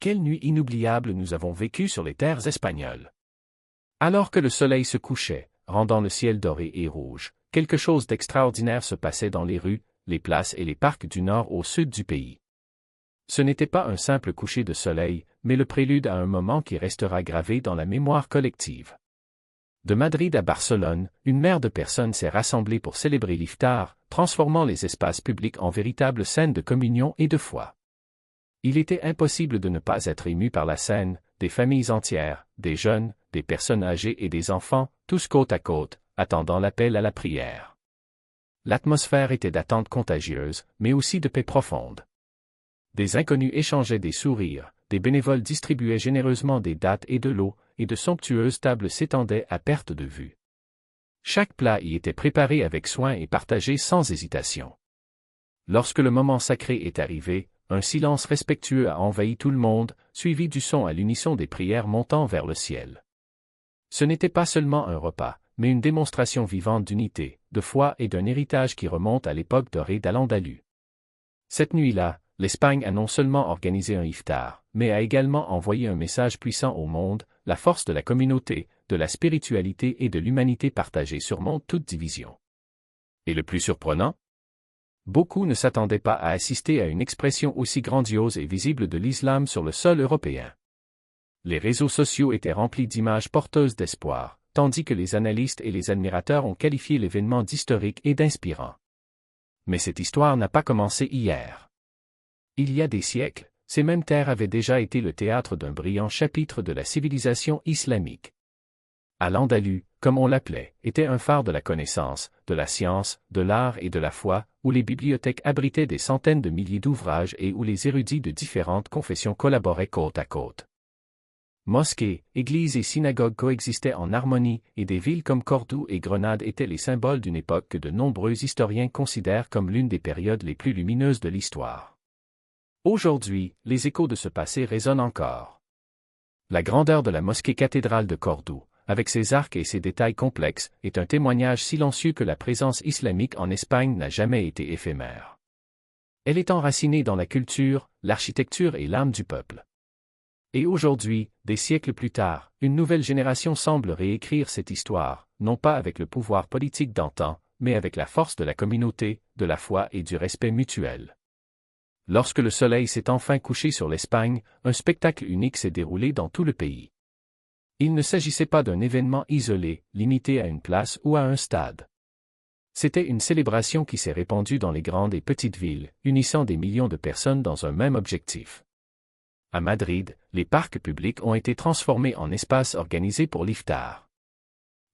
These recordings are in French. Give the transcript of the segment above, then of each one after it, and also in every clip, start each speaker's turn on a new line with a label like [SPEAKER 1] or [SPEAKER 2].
[SPEAKER 1] quelle nuit inoubliable nous avons vécue sur les terres espagnoles. Alors que le soleil se couchait, rendant le ciel doré et rouge, quelque chose d'extraordinaire se passait dans les rues, les places et les parcs du nord au sud du pays. Ce n'était pas un simple coucher de soleil, mais le prélude à un moment qui restera gravé dans la mémoire collective. De Madrid à Barcelone, une mer de personnes s'est rassemblée pour célébrer l'Iftar, transformant les espaces publics en véritables scènes de communion et de foi. Il était impossible de ne pas être ému par la scène, des familles entières, des jeunes, des personnes âgées et des enfants, tous côte à côte, attendant l'appel à la prière. L'atmosphère était d'attente contagieuse, mais aussi de paix profonde. Des inconnus échangeaient des sourires, des bénévoles distribuaient généreusement des dattes et de l'eau, et de somptueuses tables s'étendaient à perte de vue. Chaque plat y était préparé avec soin et partagé sans hésitation. Lorsque le moment sacré est arrivé, un silence respectueux a envahi tout le monde, suivi du son à l'unisson des prières montant vers le ciel. Ce n'était pas seulement un repas, mais une démonstration vivante d'unité, de foi et d'un héritage qui remonte à l'époque dorée d'Al-Andalus. Cette nuit-là, l'Espagne a non seulement organisé un iftar, mais a également envoyé un message puissant au monde: la force de la communauté, de la spiritualité et de l'humanité partagée surmonte toute division. Et le plus surprenant? Beaucoup ne s'attendaient pas à assister à une expression aussi grandiose et visible de l'islam sur le sol européen. Les réseaux sociaux étaient remplis d'images porteuses d'espoir, tandis que les analystes et les admirateurs ont qualifié l'événement d'historique et d'inspirant. Mais cette histoire n'a pas commencé hier. Il y a des siècles, ces mêmes terres avaient déjà été le théâtre d'un brillant chapitre de la civilisation islamique. Al-Andalus, comme on l'appelait, était un phare de la connaissance, de la science, de l'art et de la foi, où les bibliothèques abritaient des centaines de milliers d'ouvrages et où les érudits de différentes confessions collaboraient côte à côte. Mosquées, églises et synagogues coexistaient en harmonie, et des villes comme Cordoue et Grenade étaient les symboles d'une époque que de nombreux historiens considèrent comme l'une des périodes les plus lumineuses de l'histoire. Aujourd'hui, les échos de ce passé résonnent encore. La grandeur de la mosquée cathédrale de Cordoue, avec ses arcs et ses détails complexes, est un témoignage silencieux que la présence islamique en Espagne n'a jamais été éphémère. Elle est enracinée dans la culture, l'architecture et l'âme du peuple. Et aujourd'hui, des siècles plus tard, une nouvelle génération semble réécrire cette histoire, non pas avec le pouvoir politique d'antan, mais avec la force de la communauté, de la foi et du respect mutuel. Lorsque le soleil s'est enfin couché sur l'Espagne, un spectacle unique s'est déroulé dans tout le pays. Il ne s'agissait pas d'un événement isolé, limité à une place ou à un stade. C'était une célébration qui s'est répandue dans les grandes et petites villes, unissant des millions de personnes dans un même objectif. À Madrid, les parcs publics ont été transformés en espaces organisés pour l'iftar.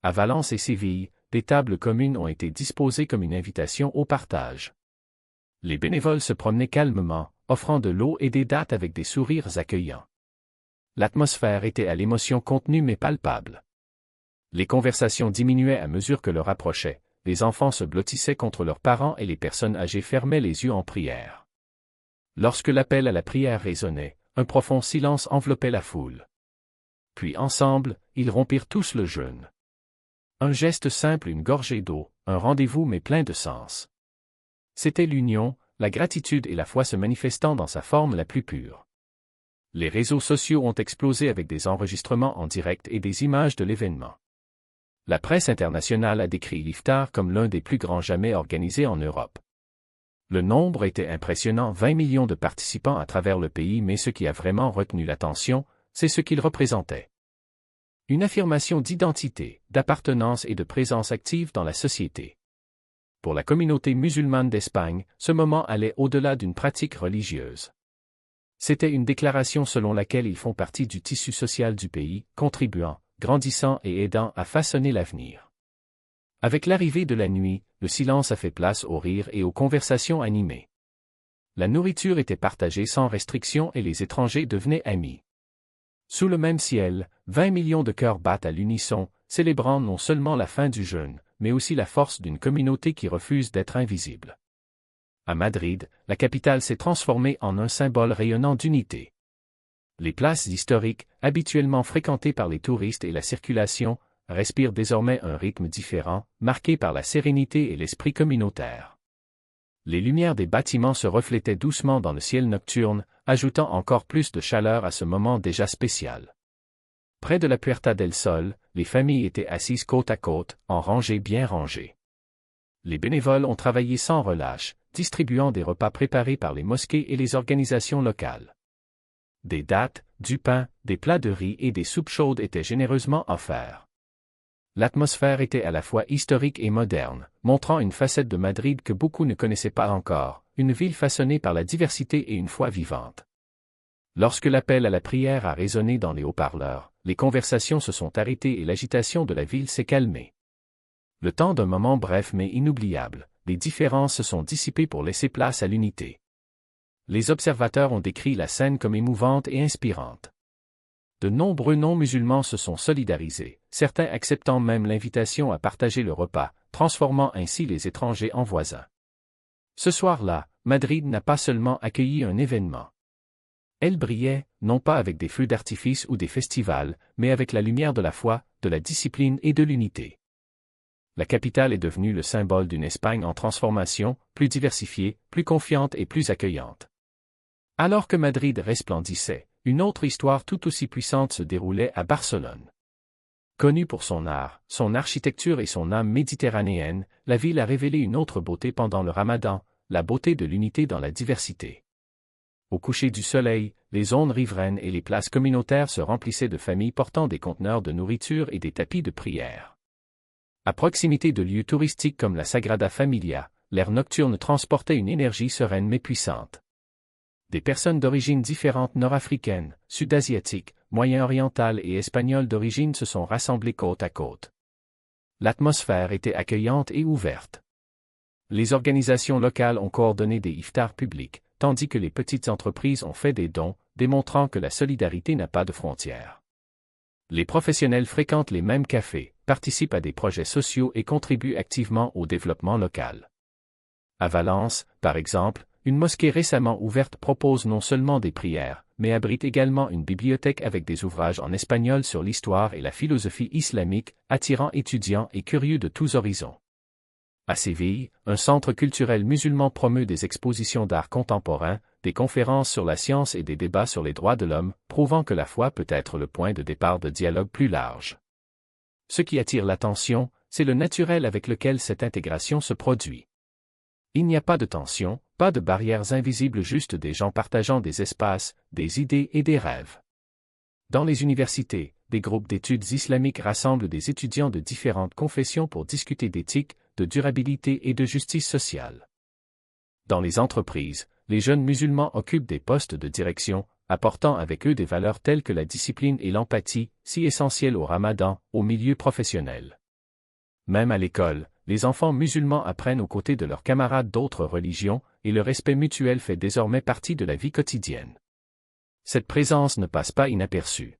[SPEAKER 1] À Valence et Séville, des tables communes ont été disposées comme une invitation au partage. Les bénévoles se promenaient calmement, offrant de l'eau et des dattes avec des sourires accueillants. L'atmosphère était à l'émotion contenue mais palpable. Les conversations diminuaient à mesure que l'heure approchait, les enfants se blottissaient contre leurs parents et les personnes âgées fermaient les yeux en prière. Lorsque l'appel à la prière résonnait, un profond silence enveloppait la foule. Puis ensemble, ils rompirent tous le jeûne. Un geste simple, une gorgée d'eau, un rendez-vous mais plein de sens. C'était l'union, la gratitude et la foi se manifestant dans sa forme la plus pure. Les réseaux sociaux ont explosé avec des enregistrements en direct et des images de l'événement. La presse internationale a décrit l'Iftar comme l'un des plus grands jamais organisés en Europe. Le nombre était impressionnant, 20 millions de participants à travers le pays, mais ce qui a vraiment retenu l'attention, c'est ce qu'il représentait. Une affirmation d'identité, d'appartenance et de présence active dans la société. Pour la communauté musulmane d'Espagne, ce moment allait au-delà d'une pratique religieuse. C'était une déclaration selon laquelle ils font partie du tissu social du pays, contribuant, grandissant et aidant à façonner l'avenir. Avec l'arrivée de la nuit, le silence a fait place aux rires et aux conversations animées. La nourriture était partagée sans restriction et les étrangers devenaient amis. Sous le même ciel, 20 millions de cœurs battent à l'unisson, célébrant non seulement la fin du jeûne, mais aussi la force d'une communauté qui refuse d'être invisible. À Madrid, la capitale s'est transformée en un symbole rayonnant d'unité. Les places historiques, habituellement fréquentées par les touristes et la circulation, respirent désormais un rythme différent, marqué par la sérénité et l'esprit communautaire. Les lumières des bâtiments se reflétaient doucement dans le ciel nocturne, ajoutant encore plus de chaleur à ce moment déjà spécial. Près de la Puerta del Sol, les familles étaient assises côte à côte, en rangées bien rangées. Les bénévoles ont travaillé sans relâche, distribuant des repas préparés par les mosquées et les organisations locales. Des dattes, du pain, des plats de riz et des soupes chaudes étaient généreusement offerts. L'atmosphère était à la fois historique et moderne, montrant une facette de Madrid que beaucoup ne connaissaient pas encore, une ville façonnée par la diversité et une foi vivante. Lorsque l'appel à la prière a résonné dans les haut-parleurs, les conversations se sont arrêtées et l'agitation de la ville s'est calmée. Le temps d'un moment bref mais inoubliable, les différences se sont dissipées pour laisser place à l'unité. Les observateurs ont décrit la scène comme émouvante et inspirante. De nombreux non-musulmans se sont solidarisés, certains acceptant même l'invitation à partager le repas, transformant ainsi les étrangers en voisins. Ce soir-là, Madrid n'a pas seulement accueilli un événement. Elle brillait, non pas avec des feux d'artifice ou des festivals, mais avec la lumière de la foi, de la discipline et de l'unité. La capitale est devenue le symbole d'une Espagne en transformation, plus diversifiée, plus confiante et plus accueillante. Alors que Madrid resplendissait, une autre histoire tout aussi puissante se déroulait à Barcelone. Connue pour son art, son architecture et son âme méditerranéenne, la ville a révélé une autre beauté pendant le Ramadan, la beauté de l'unité dans la diversité. Au coucher du soleil, les zones riveraines et les places communautaires se remplissaient de familles portant des conteneurs de nourriture et des tapis de prière. À proximité de lieux touristiques comme la Sagrada Familia, l'air nocturne transportait une énergie sereine mais puissante. Des personnes d'origines différentes nord-africaines, sud-asiatiques, moyen-orientales et espagnoles d'origine se sont rassemblées côte à côte. L'atmosphère était accueillante et ouverte. Les organisations locales ont coordonné des iftars publics, tandis que les petites entreprises ont fait des dons, démontrant que la solidarité n'a pas de frontières. Les professionnels fréquentent les mêmes cafés, participent à des projets sociaux et contribuent activement au développement local. À Valence, par exemple, une mosquée récemment ouverte propose non seulement des prières, mais abrite également une bibliothèque avec des ouvrages en espagnol sur l'histoire et la philosophie islamique, attirant étudiants et curieux de tous horizons. À Séville, un centre culturel musulman promeut des expositions d'art contemporain, des conférences sur la science et des débats sur les droits de l'homme, prouvant que la foi peut être le point de départ de dialogues plus larges. Ce qui attire l'attention, c'est le naturel avec lequel cette intégration se produit. Il n'y a pas de tension, pas de barrières invisibles, juste des gens partageant des espaces, des idées et des rêves. Dans les universités, des groupes d'études islamiques rassemblent des étudiants de différentes confessions pour discuter d'éthique, de durabilité et de justice sociale. Dans les entreprises, les jeunes musulmans occupent des postes de direction, apportant avec eux des valeurs telles que la discipline et l'empathie, si essentielles au Ramadan, au milieu professionnel. Même à l'école, les enfants musulmans apprennent aux côtés de leurs camarades d'autres religions, et le respect mutuel fait désormais partie de la vie quotidienne. Cette présence ne passe pas inaperçue.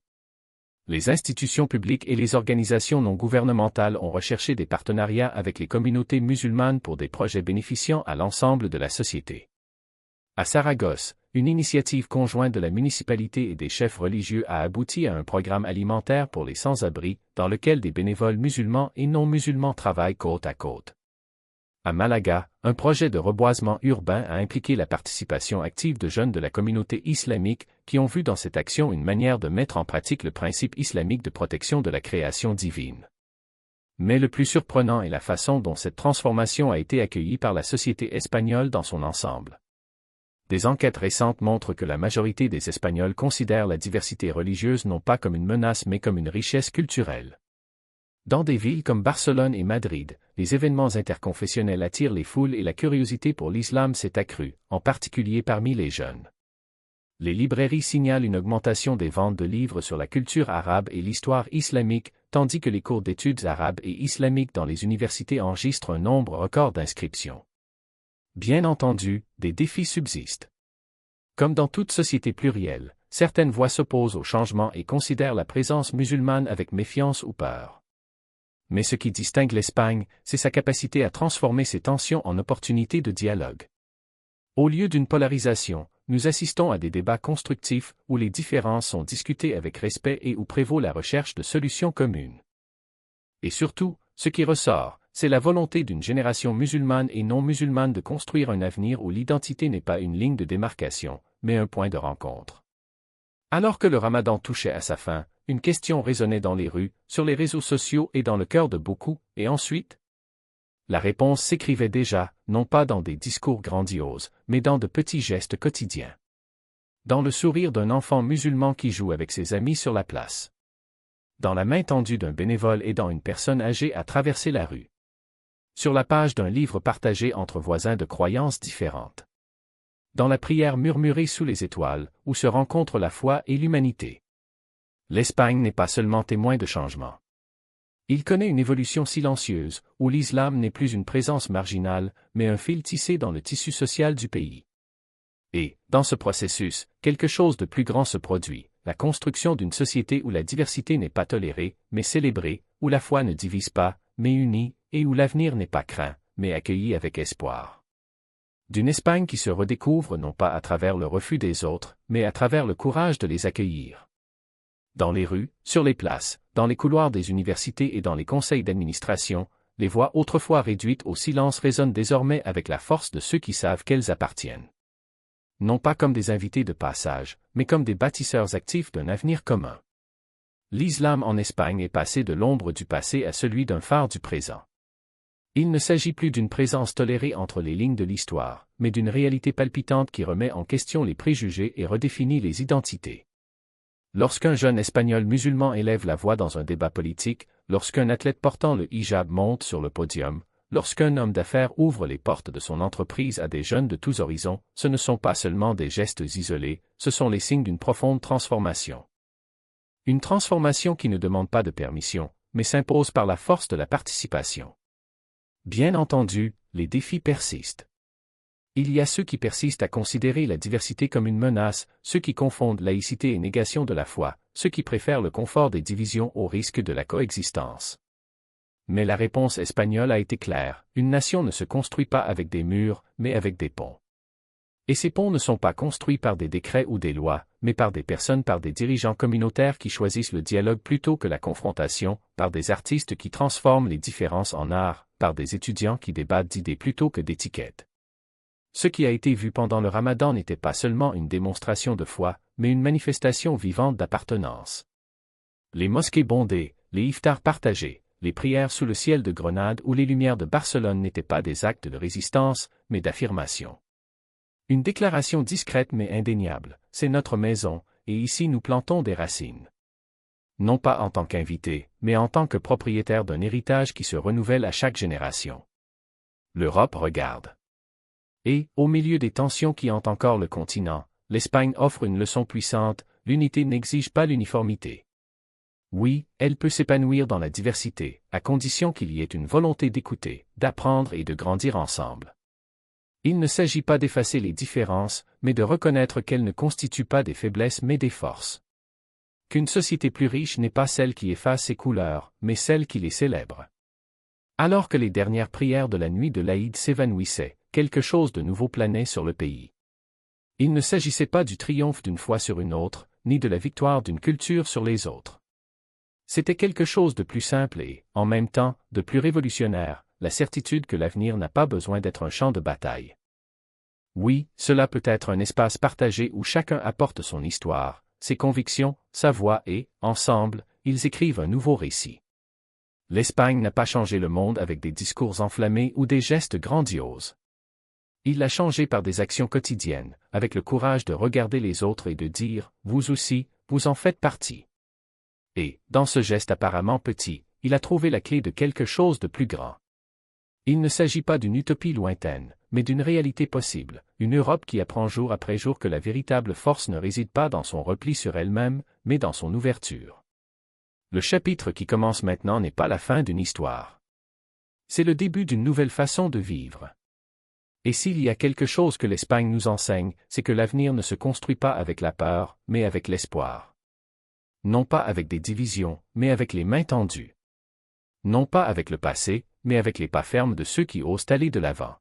[SPEAKER 1] Les institutions publiques et les organisations non gouvernementales ont recherché des partenariats avec les communautés musulmanes pour des projets bénéficiant à l'ensemble de la société. À Saragosse, une initiative conjointe de la municipalité et des chefs religieux a abouti à un programme alimentaire pour les sans-abri, dans lequel des bénévoles musulmans et non musulmans travaillent côte à côte. À Malaga, un projet de reboisement urbain a impliqué la participation active de jeunes de la communauté islamique qui ont vu dans cette action une manière de mettre en pratique le principe islamique de protection de la création divine. Mais le plus surprenant est la façon dont cette transformation a été accueillie par la société espagnole dans son ensemble. Des enquêtes récentes montrent que la majorité des Espagnols considèrent la diversité religieuse non pas comme une menace mais comme une richesse culturelle. Dans des villes comme Barcelone et Madrid, les événements interconfessionnels attirent les foules et la curiosité pour l'islam s'est accrue, en particulier parmi les jeunes. Les librairies signalent une augmentation des ventes de livres sur la culture arabe et l'histoire islamique, tandis que les cours d'études arabes et islamiques dans les universités enregistrent un nombre record d'inscriptions. Bien entendu, des défis subsistent. Comme dans toute société plurielle, certaines voix s'opposent au changement et considèrent la présence musulmane avec méfiance ou peur. Mais ce qui distingue l'Espagne, c'est sa capacité à transformer ces tensions en opportunités de dialogue. Au lieu d'une polarisation, nous assistons à des débats constructifs où les différences sont discutées avec respect et où prévaut la recherche de solutions communes. Et surtout, ce qui ressort, c'est la volonté d'une génération musulmane et non musulmane de construire un avenir où l'identité n'est pas une ligne de démarcation, mais un point de rencontre. Alors que le Ramadan touchait à sa fin, une question résonnait dans les rues, sur les réseaux sociaux et dans le cœur de beaucoup, et ensuite? La réponse s'écrivait déjà, non pas dans des discours grandioses, mais dans de petits gestes quotidiens. Dans le sourire d'un enfant musulman qui joue avec ses amis sur la place. Dans la main tendue d'un bénévole aidant une personne âgée à traverser la rue. Sur la page d'un livre partagé entre voisins de croyances différentes. Dans la prière murmurée sous les étoiles, où se rencontrent la foi et l'humanité. L'Espagne n'est pas seulement témoin de changement. Il connaît une évolution silencieuse, où l'islam n'est plus une présence marginale, mais un fil tissé dans le tissu social du pays. Et, dans ce processus, quelque chose de plus grand se produit, la construction d'une société où la diversité n'est pas tolérée, mais célébrée, où la foi ne divise pas, mais unit, et où l'avenir n'est pas craint, mais accueilli avec espoir. D'une Espagne qui se redécouvre non pas à travers le refus des autres, mais à travers le courage de les accueillir. Dans les rues, sur les places, dans les couloirs des universités et dans les conseils d'administration, les voix autrefois réduites au silence résonnent désormais avec la force de ceux qui savent qu'elles appartiennent. Non pas comme des invités de passage, mais comme des bâtisseurs actifs d'un avenir commun. L'islam en Espagne est passé de l'ombre du passé à celui d'un phare du présent. Il ne s'agit plus d'une présence tolérée entre les lignes de l'histoire, mais d'une réalité palpitante qui remet en question les préjugés et redéfinit les identités. Lorsqu'un jeune Espagnol musulman élève la voix dans un débat politique, lorsqu'un athlète portant le hijab monte sur le podium, lorsqu'un homme d'affaires ouvre les portes de son entreprise à des jeunes de tous horizons, ce ne sont pas seulement des gestes isolés, ce sont les signes d'une profonde transformation. Une transformation qui ne demande pas de permission, mais s'impose par la force de la participation. Bien entendu, les défis persistent. Il y a ceux qui persistent à considérer la diversité comme une menace, ceux qui confondent laïcité et négation de la foi, ceux qui préfèrent le confort des divisions au risque de la coexistence. Mais la réponse espagnole a été claire, une nation ne se construit pas avec des murs, mais avec des ponts. Et ces ponts ne sont pas construits par des décrets ou des lois, mais par des personnes, par des dirigeants communautaires qui choisissent le dialogue plutôt que la confrontation, par des artistes qui transforment les différences en art, par des étudiants qui débattent d'idées plutôt que d'étiquettes. Ce qui a été vu pendant le Ramadan n'était pas seulement une démonstration de foi, mais une manifestation vivante d'appartenance. Les mosquées bondées, les iftars partagés, les prières sous le ciel de Grenade ou les lumières de Barcelone n'étaient pas des actes de résistance, mais d'affirmation. Une déclaration discrète mais indéniable, c'est notre maison, et ici nous plantons des racines. Non pas en tant qu'invité, mais en tant que propriétaire d'un héritage qui se renouvelle à chaque génération. L'Europe regarde. Et, au milieu des tensions qui hantent encore le continent, l'Espagne offre une leçon puissante, l'unité n'exige pas l'uniformité. Oui, elle peut s'épanouir dans la diversité, à condition qu'il y ait une volonté d'écouter, d'apprendre et de grandir ensemble. Il ne s'agit pas d'effacer les différences, mais de reconnaître qu'elles ne constituent pas des faiblesses mais des forces. Qu'une société plus riche n'est pas celle qui efface ses couleurs, mais celle qui les célèbre. Alors que les dernières prières de la nuit de l'Aïd s'évanouissaient, quelque chose de nouveau planait sur le pays. Il ne s'agissait pas du triomphe d'une foi sur une autre, ni de la victoire d'une culture sur les autres. C'était quelque chose de plus simple et, en même temps, de plus révolutionnaire, la certitude que l'avenir n'a pas besoin d'être un champ de bataille. Oui, cela peut être un espace partagé où chacun apporte son histoire, ses convictions, sa voix et, ensemble, ils écrivent un nouveau récit. L'Espagne n'a pas changé le monde avec des discours enflammés ou des gestes grandioses. Il l'a changé par des actions quotidiennes, avec le courage de regarder les autres et de dire, vous aussi, vous en faites partie. Et, dans ce geste apparemment petit, il a trouvé la clé de quelque chose de plus grand. Il ne s'agit pas d'une utopie lointaine, mais d'une réalité possible, une Europe qui apprend jour après jour que la véritable force ne réside pas dans son repli sur elle-même, mais dans son ouverture. Le chapitre qui commence maintenant n'est pas la fin d'une histoire. C'est le début d'une nouvelle façon de vivre. Et s'il y a quelque chose que l'Espagne nous enseigne, c'est que l'avenir ne se construit pas avec la peur, mais avec l'espoir. Non pas avec des divisions, mais avec les mains tendues. Non pas avec le passé, mais avec les pas fermes de ceux qui osent aller de l'avant.